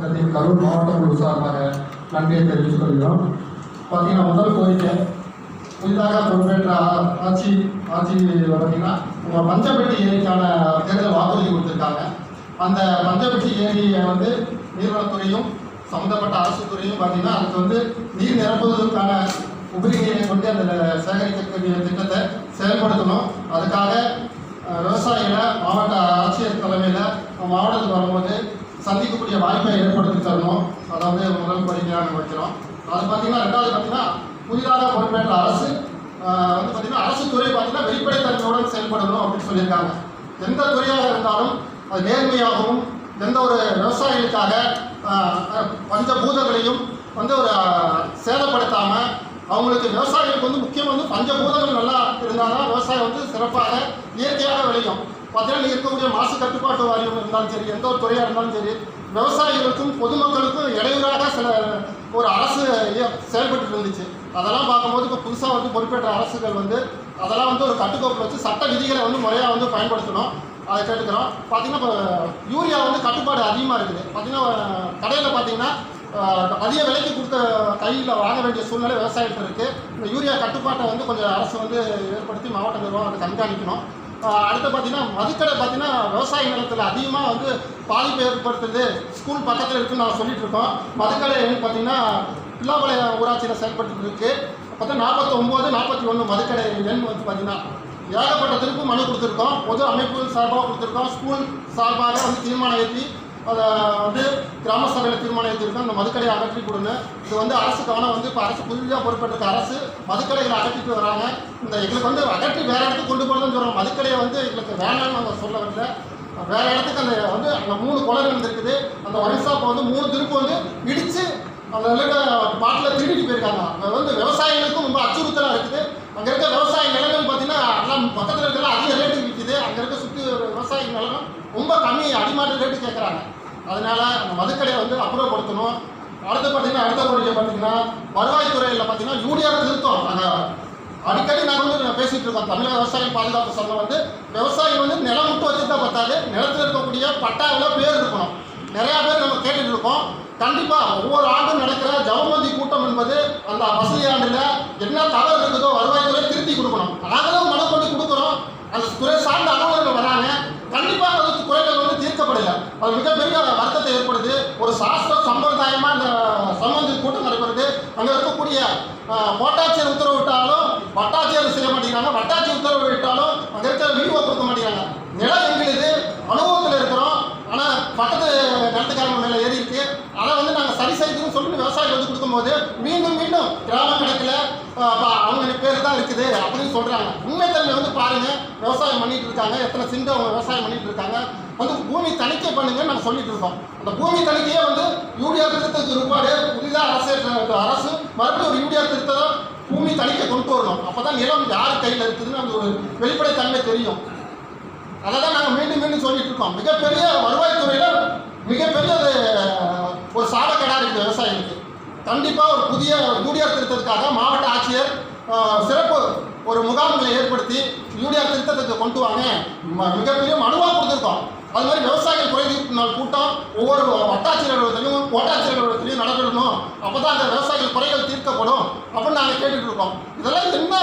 சங்கத்தின் கரூர் மாவட்ட குழு சார்பாக நன்றியை தெரிவித்துக் கொள்கிறோம். பார்த்தீங்கன்னா முதல் கோரிக்கை, புதிதாக பொறுப்பேற்ற ஆட்சி பார்த்தீங்கன்னா உங்கள் பஞ்சப்பட்டி ஏரிக்கான தேர்தல் வாக்குறுதி கொடுத்துருக்காங்க. அந்த பஞ்சப்பட்டி ஏரியை வந்து நீர்வளத்துறையும் சம்மந்தப்பட்ட அரசு துறையும் பார்த்தீங்கன்னா அதுக்கு நீர் நிரப்புவதற்கான உபரி நீரை கொண்டு அந்த சேகரிக்கக்கூடிய திட்டத்தை செயல்படுத்தணும். அதுக்காக விவசாயிகளை மாவட்ட ஆட்சியர் தலைமையில் மாவட்டத்துக்கு வரும்போது சந்திக்கக்கூடிய வாய்ப்பை ஏற்படுத்தி தரணும். அதாவது முதல் கோரிக்கையாக வைக்கிறோம். அது பார்த்தீங்கன்னா ரெண்டாவது பார்த்தீங்கன்னா புதிதாக பொறுப்பேற்ற அரசு பார்த்தீங்கன்னா அரசு துறை பார்த்தீங்கன்னா வெளிப்படைத்தன்மையுடன் செயல்படணும் அப்படின்னு சொல்லியிருக்காங்க. எந்த துறையாக இருந்தாலும் அது நேர்மையாகவும் எந்த ஒரு விவசாயிகளுக்காக பஞ்சபூதங்களையும் ஒரு சேதப்படுத்தாமல் அவங்களுக்கு விவசாயிகளுக்கு முக்கியம் பஞ்சபூதங்கள் நல்லா இருந்தால் தான் விவசாயம் சிறப்பாக இயற்கையாக விளையும். பார்த்தீங்கன்னா இருக்கக்கூடிய மாசு கட்டுப்பாட்டு வாரியம் இருந்தாலும் சரி, எந்த ஒரு துறையாக இருந்தாலும் சரி, விவசாயிகளுக்கும் பொதுமக்களுக்கும் இடையூறாக ஒரு அரசு செயல்பட்டு இருந்துச்சு. அதெல்லாம் பார்க்கும்போது இப்போ புதுசாக பொறுப்பேற்ற அரசுகள் அதெல்லாம் ஒரு கட்டுக்கோப்பில் வச்சு சட்ட விதிகளை முறையாக பயன்படுத்தணும். அதை கேட்டுக்கிறோம். பார்த்தீங்கன்னா இப்போ யூரியா கட்டுப்பாடு அதிகமாக இருக்குது. பார்த்தீங்கன்னா கடையில் பார்த்தீங்கன்னா அதிக விலைக்கு கொடுத்த கையில் வாங்க வேண்டிய சூழ்நிலை விவசாயத்தில் இருக்குது. இந்த யூரியா கட்டுப்பாட்டை கொஞ்சம் அரசு ஏற்படுத்தி மாவட்ட நிர்வாகம் அதை கண்காணிக்கணும். அடுத்து பார்த்தீங்கன்னா மதுக்கடை பார்த்தீங்கன்னா விவசாய நிலத்தில் அதிகமாக பாதிப்பு ஏற்படுத்துது. ஸ்கூல் பக்கத்தில் இருக்குன்னு நான் சொல்லிட்டு இருக்கோம். மதுக்கடை பார்த்தீங்கன்னா பிள்ளாபாளையம் ஊராட்சியில் செயல்பட்டு இருக்கு. பார்த்தா 49, 41 மதுக்கடை எண் பார்த்தீங்கன்னா ஏகப்பட்ட திருப்பு மனு கொடுத்துருக்கோம். பொது அமைப்பு சார்பாக கொடுத்துருக்கோம். ஸ்கூல் சார்பாக தீர்மானம் ஏற்றி அதை கிராம சபையில் தீர்மானம் ஏற்றிருக்கோம். அந்த மதுக்கடையை அகற்றி கொடுங்க. இது அரசு கவனம் இப்போ அரசு புதிதாக பொறுப்பேற்ற அரசு மதுக்கடைகளை அகற்றிட்டு வராங்க. இந்த எங்களுக்கு அகற்றி வேற இடத்துக்கு கொண்டு போகிறதுன்னு சொல்கிறோம். மதுக்கடையை எங்களுக்கு வேணாம்னு நாங்கள் சொல்ல வரல. வேற இடத்துக்கு அந்த அங்கே 3 குளம் இருந்துருக்குது. அந்த ஒயின் ஷாப்பை 3 திருப்பு இடித்து அந்த பாட்டில் திருடிட்டு போயிருக்காங்க. அது விவசாயிகளுக்கும் ரொம்ப அச்சுறுத்தலாக இருக்குது. அங்கே இருக்க விவசாய நிலங்கள் பார்த்தீங்கன்னா எல்லாம் பக்கத்தில் இருக்கிற அதிக ரேட்டுக்கு விற்கிது. அங்கே இருக்க சுற்றி விவசாய நிலம் ரொம்ப கம்மி அடிமாட்டு ரேட்டு கேட்குறாங்க. அதனால அந்த மதுக்கடையை அப்புறப்படுத்தணும். அடுத்து பார்த்தீங்கன்னா அடுத்த கோரிக்கை பார்த்தீங்கன்னா வருவாய்த்துறையில் பார்த்தீங்கன்னா யூரியா திருத்தம். நாங்கள் அடிக்கடி நாங்கள் பேசிகிட்டு இருக்கோம். தமிழக விவசாய பாதுகாப்பு சங்கம் விவசாயி நிலம் விட்டு வச்சுட்டா பத்தாது, நிலத்தில் இருக்கக்கூடிய பட்டாவில் பேர் இருக்கணும். நிறையா பேர் நம்ம கேட்டுட்டு இருக்கோம். கண்டிப்பாக ஒவ்வொரு ஆண்டும் நடக்கிற ஜவமந்தி கூட்டம் என்பது அந்த வசதி ஆண்டில் என்ன தவறு இருக்குதோ வருவாய்த்துறை திருத்தி கொடுக்கணும். நாங்களும் மனு கொண்டு கொடுக்குறோம். அந்த துறை சார்ந்த அலுவலர்கள் வராங்க. கண்டிப்பாக குறைகள் தீர்க்கப்படலை. அது மிகப்பெரிய வருத்தத்தை ஏற்படுது. ஒரு சாஸ்திரம் சம்பிரதாயமாக இந்த சம்பந்தி கூட்டம் நடக்கிறது. அங்கே இருக்கக்கூடிய கோட்டாட்சியர் உத்தரவிட்டாலும் வட்டாட்சியர் செய்ய மாட்டேங்கிறாங்க. வட்டாட்சியர் உத்தரவிட்டாலும் அங்கே இருக்கிற வீடியோ கொடுக்க மாட்டேங்கிறாங்க. நிலம் எங்களுக்கு அனுபவத்தில் இருக்கிறோம். ஆனால் பக்கத்து நிலத்துக்காரங்க மேலே ஏறி இருக்கு. அதை நாங்கள் சரி செய்யணும்னு சொல்லிட்டு விவசாயிகள் கொடுக்கும்போது மீண்டும் கிராம கணக்கில் அவங்க பேர் தான் இருக்குது அப்படின்னு சொல்கிறாங்க. உண்மைத்தன்மை பாருங்க, விவசாயம் பண்ணிட்டு இருக்காங்க. எத்தனை சிண்டு அவங்க விவசாயம் பண்ணிட்டு இருக்காங்க. பூமி தணிக்கை பண்ணுங்கன்னு நாங்கள் சொல்லிட்டு இருக்கோம். அந்த பூமி தணிக்கையே யூரியா திருத்தத்துக்கு ஒருபாடு புதிதாக அரசு மறுபடியும் ஒரு யூரியா திருத்தம் பூமி தணிக்கை கொண்டு வரணும். அப்போ தான் நிலம் யார் கையில் இருக்குதுன்னு அந்த ஒரு வெளிப்படைத்தன்மை தெரியும். அதை தான் நாங்கள் மீண்டும் சொல்லிட்டு இருக்கோம். மிகப்பெரிய வருவாய்த்துறையில் மிகப்பெரிய ஒரு சாபக்கேடாக இருக்குது விவசாயிகளுக்கு. கண்டிப்பாக ஒரு புதிய யூரியா திருத்தத்துக்காக மாவட்ட ஆட்சியர் சிறப்பு ஒரு முகாம்களை ஏற்படுத்தி யூரியா திருத்தத்துக்கு கொண்டு வாங்க மிகப்பெரிய மனுவாக கொடுத்துருக்கோம். அது மாதிரி விவசாயிகள் குறைதீர்ப்பு நாள் கூட்டம் ஒவ்வொரு வட்டாட்சியர்களும் கோட்டாட்சியர்களும் நடைபெறணும். அப்போ தான் அந்த விவசாயிகள் குறைகள் தீர்க்கப்படும் அப்படின்னு நாங்கள் கேட்டுட்டு இருக்கோம். இதெல்லாம் என்ன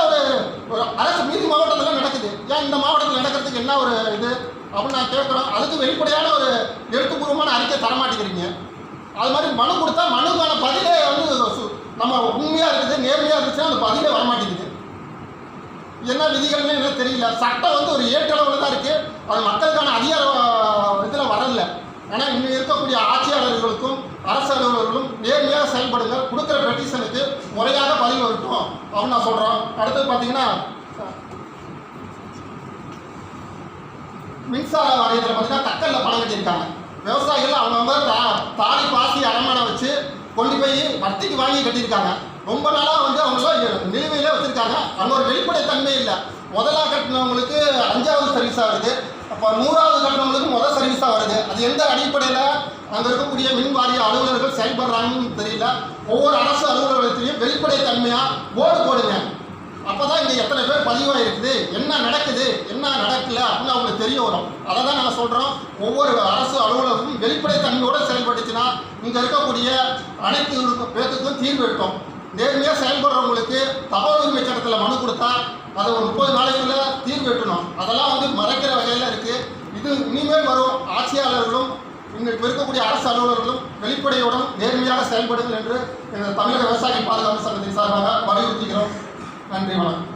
ஒரு அரசு மீதி மாவட்டத்தில் நடக்குது, ஏன் இந்த மாவட்டத்தில் நடக்கிறதுக்கு என்ன ஒரு இது அப்படின்னு நான் கேட்குறோம். அதுக்கு வெளிப்படையான ஒரு எழுத்துப்பூர்வமான அறிக்கை தரமாட்டேங்கிறீங்க. அது மாதிரி மனு கொடுத்தா மனுக்கான பதிலே நம்ம உண்மையாக இருக்குது, நேர்மையாக இருந்துச்சுன்னா அந்த பதிலே வரமாட்டேங்குது. என்ன விதிகள்னு என்ன தெரியல. சட்டம் ஒரு ஏற்றளவில் தான் இருக்குது. அது மக்களுக்கான அதிகார இதில் வரல. ஆனால் இன்னும் இருக்கக்கூடிய ஆட்சியாளர்களுக்கும் அரசு அலுவலர்களும் நேர்மையாக செயல்படுங்க. கொடுக்குற பெட்டிஷனுக்கு முறையாக பதில் வரட்டும் அப்படின்னு நான் சொல்கிறோம். அடுத்து பார்த்தீங்கன்னா மின்சார வாரியத்தில் பார்த்தீங்கன்னா தக்கல்ல பணம் கட்டியிருக்காங்க. விவசாயிகள் அவங்க தாலி பாசி அடமானம் வச்சு கொண்டு போய் வட்டிக்கு வாங்கி கட்டியிருக்காங்க. ரொம்ப நாளாக அவங்க நிலுவையிலே வச்சுருக்காங்க. அங்கே ஒரு வெளிப்படைத்தன்மை இல்லை. முதலாக கட்டினவங்களுக்கு 5வது சர்வீஸ் ஆகுது. அப்போ 100வது கட்டினவங்களுக்கு முதல் சர்வீஸாக வருது. அது எந்த அடிப்படையில் அங்கே இருக்கக்கூடிய மின் வாரிய அலுவலர்கள் செயல்படுறாங்கன்னு தெரியல. ஒவ்வொரு அரசு அலுவலகத்திலையும் வெளிப்படைத்தன்மையாக போர்டு போடுங்க. அப்போ தான் இங்கே எத்தனை பேர் பதிவாக இருக்குது, என்ன நடக்குது, என்ன நடக்கல அப்படின்னு அவங்களுக்கு தெரிய வரும். அதை தான் நாங்கள் சொல்கிறோம். ஒவ்வொரு அரசு அலுவலகமும் வெளிப்படைத்தன்மையோடு செயல்பட்டுச்சுன்னா இங்கே இருக்கக்கூடிய அனைத்து பேர்த்துக்கும் தீர்வு எட்டும். நேர்மையாக செயல்படுறவங்களுக்கு தகவல் உரிமை சட்டத்தில் மனு கொடுத்தா அதை ஒரு 30 நாளைக்குள்ள தீர்வு எட்டணும். அதெல்லாம் வந்து மறைக்கிற வகையில் இருக்குது. இது இனிமேல் வரும் ஆட்சியாளர்களும் இன்றைக்கு இருக்கக்கூடிய அரசு அலுவலர்களும் வெளிப்படையுடன் நேர்மையாக செயல்படுங்கள் என்று எங்கள் தமிழக விவசாய பாதுகாப்பு சங்கத்தின் சார்பாக வலியுறுத்துகிறோம். நன்றி, வணக்கம்.